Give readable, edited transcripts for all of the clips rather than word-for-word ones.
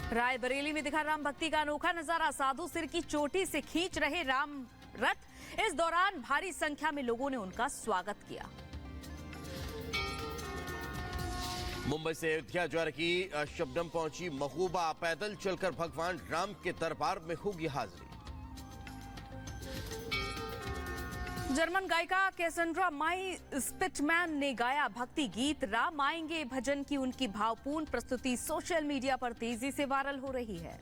रायबरेली में दिखा राम भक्ति का अनोखा नजारा। साधु सिर की चोटी से खींच रहे राम रथ। इस दौरान भारी संख्या में लोगों ने उनका स्वागत किया। मुंबई से अयोध्या जा रही शबनम पहुंची महबूबा। पैदल चलकर भगवान राम के दरबार में होगी हाजिरी। जर्मन गायिका कैसेंड्रा माई स्पिटमैन ने गाया भक्ति गीत राम आएंगे भजन की उनकी भावपूर्ण प्रस्तुति सोशल मीडिया पर तेजी से वायरल हो रही है।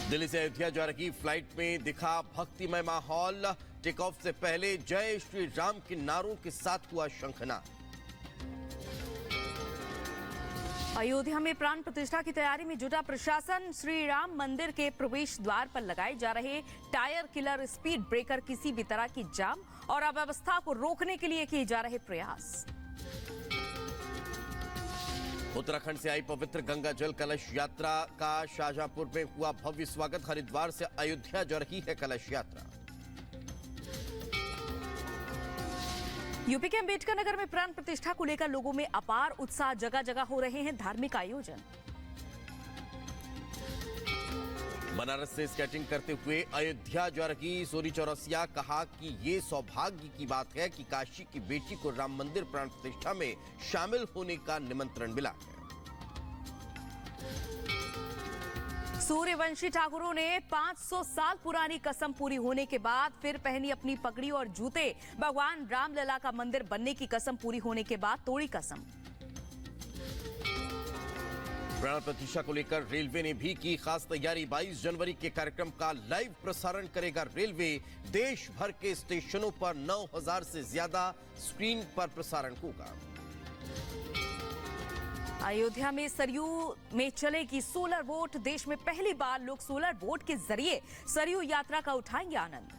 दिल्ली से अयोध्या जा रही फ्लाइट में दिखा भक्तिमय माहौल। टेक ऑफ से पहले जय श्री राम के नारों के साथ हुआ शंखनाद। अयोध्या में प्राण प्रतिष्ठा की तैयारी में जुटा प्रशासन। श्री राम मंदिर के प्रवेश द्वार पर लगाए जा रहे टायर किलर स्पीड ब्रेकर किसी भी तरह की जाम और अव्यवस्था को रोकने के लिए किए जा रहे प्रयास। उत्तराखंड से आई पवित्र गंगा जल कलश यात्रा का शाहजहांपुर में हुआ भव्य स्वागत। हरिद्वार से अयोध्या जा रही है कलश यात्रा। यूपी के अंबेडकर नगर में प्राण प्रतिष्ठा को लेकर लोगों में अपार उत्साह। जगह जगह हो रहे हैं धार्मिक आयोजन। बनारस से स्केटिंग करते हुए अयोध्या जा रही सोनी चौरसिया। कहा कि ये सौभाग्य की बात है कि काशी की बेटी को राम मंदिर प्राण प्रतिष्ठा में शामिल होने का निमंत्रण मिला है। सूर्यवंशी ठाकुरों ने 500 साल पुरानी कसम पूरी होने के बाद फिर पहनी अपनी पगड़ी और जूते। भगवान रामलला का मंदिर बनने की कसम पूरी होने के बाद तोड़ी कसम। प्राण प्रतिष्ठा को लेकर रेलवे ने भी की खास तैयारी। 22 जनवरी के कार्यक्रम का लाइव प्रसारण करेगा रेलवे। देश भर के स्टेशनों पर 9000 से ज्यादा स्क्रीन पर प्रसारण होगा। अयोध्या में सरयू में चलेगी सोलर बोट। देश में पहली बार लोग सोलर बोट के जरिए सरयू यात्रा का उठाएंगे आनंद।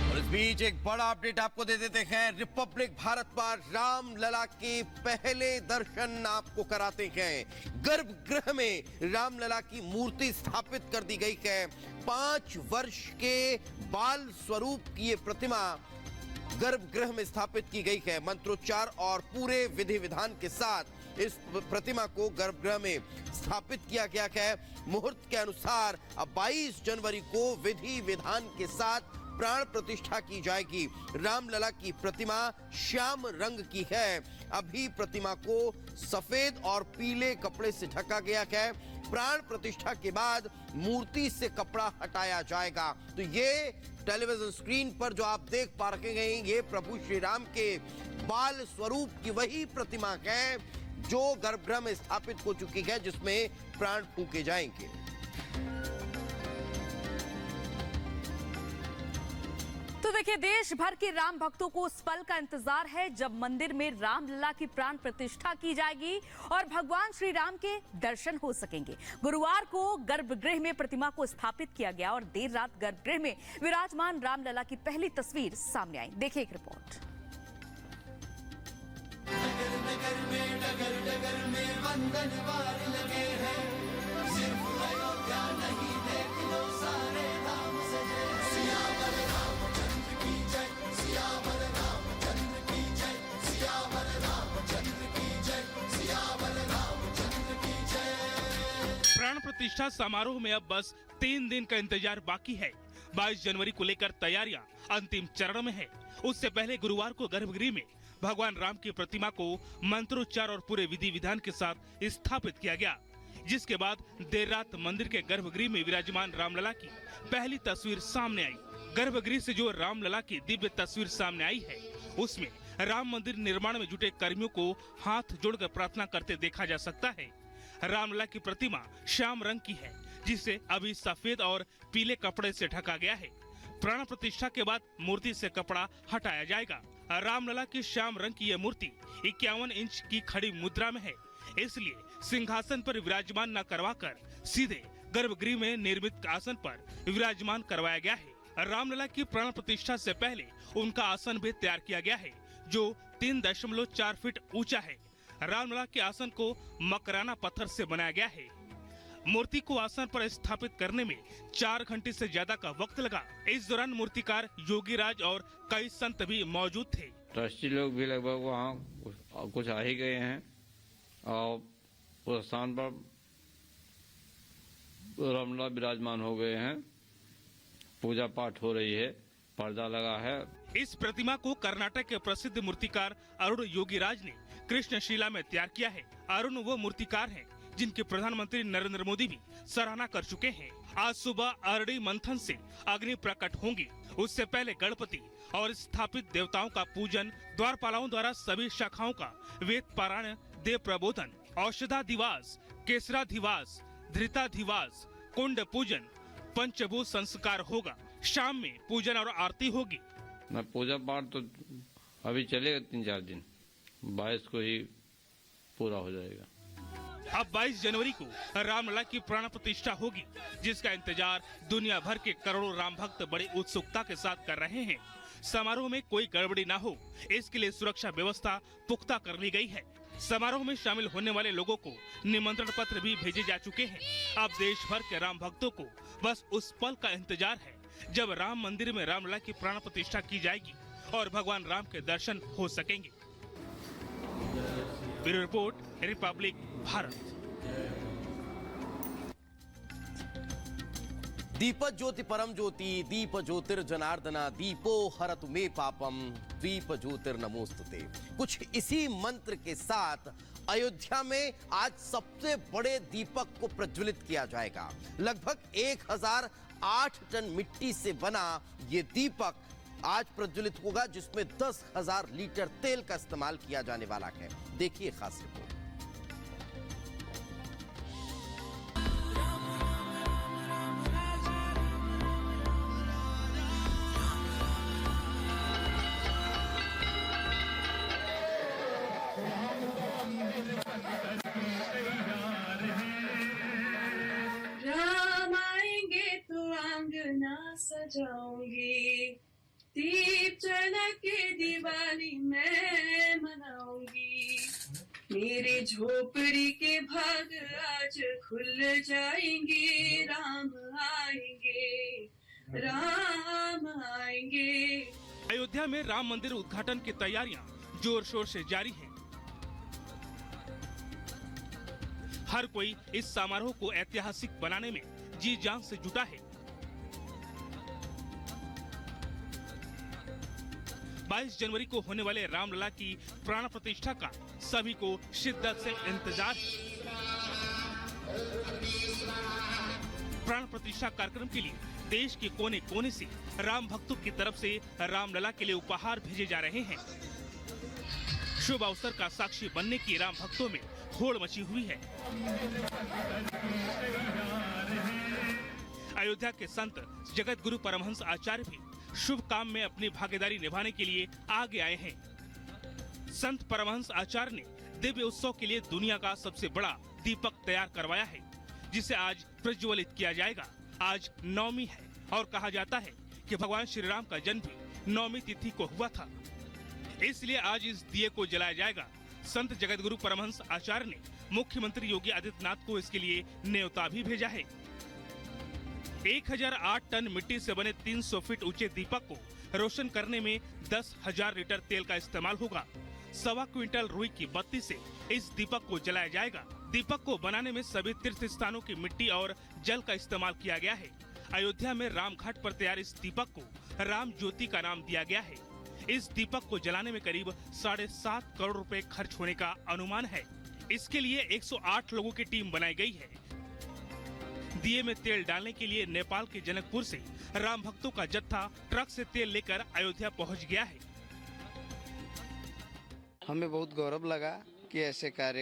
और इस बीच एक बड़ा अपडेट आपको दे देते हैं। रिपब्लिक भारत पर रामलला के पहले दर्शन आपको कराते हैं। गर्भगृह में रामलला की मूर्ति स्थापित कर दी गई है। 5 वर्ष के बाल स्वरूप की ये प्रतिमा गर्भगृह में स्थापित की गई है। मंत्रोच्चार और पूरे विधि विधान के साथ इस प्रतिमा को गर्भगृह में स्थापित किया गया है। मुहूर्त के अनुसार अब 22 जनवरी को विधि विधान के साथ प्राण प्रतिष्ठा की जाएगी। रामलला की प्रतिमा श्याम रंग की है। अभी प्रतिमा को सफेद और पीले कपड़े से ढका गया है। प्राण प्रतिष्ठा के बाद मूर्ति से कपड़ा हटाया जाएगा। तो ये टेलीविजन स्क्रीन पर जो आप देख पा रहे हैं, ये प्रभु श्री राम के बाल स्वरूप की वही प्रतिमा है जो गर्भगृह में स्थापित हो चुकी है, जिसमें प्राण फूंके जाएंगे। तो देखिए, देश भर के राम भक्तों को उस पल का इंतजार है जब मंदिर में रामलला की प्राण प्रतिष्ठा की जाएगी और भगवान श्री राम के दर्शन हो सकेंगे। गुरुवार को गर्भगृह में प्रतिमा को स्थापित किया गया और देर रात गर्भगृह में विराजमान रामलला की पहली तस्वीर सामने आई। देखिए एक रिपोर्ट। नगर नगर में डगर डगर में वंदनवार लगे हैं। सिर्फ अयोध्या नहीं, देख लो सारे धाम सजे। सियावर रामचंद्र की जय, सियावर रामचंद्र की जय, सियावर रामचंद्र की जय, सियावर रामचंद्र की जय। प्राण प्रतिष्ठा समारोह में अब बस 3 दिन का इंतजार बाकी है। 22 जनवरी को लेकर तैयारियां अंतिम चरण में है। उससे पहले गुरुवार को गर्भगृह में भगवान राम की प्रतिमा को मंत्रोच्चार और पूरे विधि विधान के साथ स्थापित किया गया, जिसके बाद देर रात मंदिर के गर्भगृह में विराजमान रामलला की पहली तस्वीर सामने आई। गर्भगृह से जो रामलला की दिव्य तस्वीर सामने आई है, उसमें राम मंदिर निर्माण में जुटे कर्मियों को हाथ जोड़कर प्रार्थना करते देखा जा सकता है। रामलला की प्रतिमा श्याम रंग की है, जिसे अभी सफेद और पीले कपड़े से ढका गया है। प्राण प्रतिष्ठा के बाद मूर्ति से कपड़ा हटाया जाएगा। रामलला की श्याम रंग की यह मूर्ति 51 इंच की खड़ी मुद्रा में है, इसलिए सिंहासन पर विराजमान न करवाकर सीधे गर्भगृह में निर्मित आसन पर विराजमान करवाया गया है। रामलला की प्राण प्रतिष्ठा से पहले उनका आसन भी तैयार किया गया है, जो 3.4 फीट ऊंचा है। रामलला के आसन को मकराना पत्थर से बनाया गया है। मूर्ति को आसन पर स्थापित करने में 4 घंटे से ज्यादा का वक्त लगा। इस दौरान मूर्तिकार योगी राज और कई संत भी मौजूद थे। ट्रस्टी लोग भी लगभग वहाँ कुछ आ ही गए हैं और उस स्थान पर रामलला विराजमान हो गए हैं। पूजा पाठ हो रही है, पर्दा लगा है। इस प्रतिमा को कर्नाटक के प्रसिद्ध मूर्तिकार अरुण योगीराज ने कृष्णशिला में तैयार किया है। अरुण वो मूर्तिकार हैं जिनके प्रधानमंत्री नरेंद्र मोदी भी सराहना कर चुके हैं। आज सुबह अरडी मंथन से अग्नि प्रकट होंगी। उससे पहले गणपति और स्थापित देवताओं का पूजन, द्वारपालों द्वारा सभी शाखाओं का वेद पारायण, देव प्रबोधन, औषधाधिवास, केसराधिवास, धृताधिवास, कुंड पूजन, पंचभूत संस्कार होगा। शाम में पूजन और आरती होगी। मैं पूजा पाठ तो अभी चलेगा 3-4 दिन, 22 को ही पूरा हो जाएगा। अब 22 जनवरी को रामलला की प्राण प्रतिष्ठा होगी, जिसका इंतजार दुनिया भर के करोड़ों राम भक्त बड़ी उत्सुकता के साथ कर रहे हैं। समारोह में कोई गड़बड़ी न हो, इसके लिए सुरक्षा व्यवस्था पुख्ता कर ली गई है। समारोह में शामिल होने वाले लोगों को निमंत्रण पत्र भी भेजे जा चुके हैं। अब देश भर के राम भक्तों को बस उस पल का इंतजार है जब राम मंदिर में रामलला की प्राण प्रतिष्ठा की जाएगी और भगवान राम के दर्शन हो सकेंगे। Bureau report, Republic Bharat. दीप ज्योति परम ज्योति, दीप ज्योतिर्जनार्दना, दीपो हरतु मे पापम, दीप ज्योतिर्नमोस्तुते। कुछ इसी मंत्र के साथ अयोध्या में आज सबसे बड़े दीपक को प्रज्वलित किया जाएगा। लगभग 1008 टन मिट्टी से बना ये दीपक आज प्रज्वलित होगा, जिसमें 10,000 लीटर तेल का इस्तेमाल किया जाने वाला है। देखिए खास रिपोर्ट। राम आएंगे तो आंगना सजाऊंगी, दीप जला के दिवाली मैं मनाऊंगी। मेरी झोपड़ी के भाग आज खुल जाएंगे, राम आएंगे, राम आएंगे। अयोध्या में राम मंदिर उद्घाटन की तैयारियां जोर शोर से जारी हैं। हर कोई इस समारोह को ऐतिहासिक बनाने में जी जान से जुटा है। 22 जनवरी को होने वाले रामलला की प्राण प्रतिष्ठा का सभी को शिद्दत से इंतजार है। प्राण प्रतिष्ठा कार्यक्रम के लिए देश के कोने कोने से राम भक्तों की तरफ से रामलला के लिए उपहार भेजे जा रहे हैं। शुभ अवसर का साक्षी बनने की राम भक्तों में होड़ मची हुई है। अयोध्या के संत जगत गुरु परमहंस आचार्य भी शुभ काम में अपनी भागीदारी निभाने के लिए आगे आए हैं। संत परमहंस आचार्य ने दिव्य उत्सव के लिए दुनिया का सबसे बड़ा दीपक तैयार करवाया है, जिसे आज प्रज्वलित किया जाएगा। आज नवमी है और कहा जाता है कि भगवान श्री राम का जन्म भी नवमी तिथि को हुआ था, इसलिए आज इस दिए को जलाया जाएगा। संत जगत गुरु परमहंस आचार्य ने मुख्यमंत्री योगी आदित्यनाथ को इसके लिए न्योता भी भेजा है। 1008 टन मिट्टी से बने 300 फीट ऊंचे दीपक को रोशन करने में 10,000 लीटर तेल का इस्तेमाल होगा। 1.25 क्विंटल रुई की बत्ती से इस दीपक को जलाया जाएगा। दीपक को बनाने में सभी तीर्थ स्थानों की मिट्टी और जल का इस्तेमाल किया गया है। अयोध्या में रामघाट पर तैयार इस दीपक को राम ज्योति का नाम दिया गया है। इस दीपक को जलाने में करीब 7.5 करोड़ रुपए खर्च होने का अनुमान है। इसके लिए 108 लोगों की टीम बनाई गई है। दिए में तेल डालने के लिए नेपाल के जनकपुर से राम भक्तों का जत्था ट्रक से तेल लेकर अयोध्या पहुंच गया है। हमें बहुत गौरव लगा कि ऐसे कार्य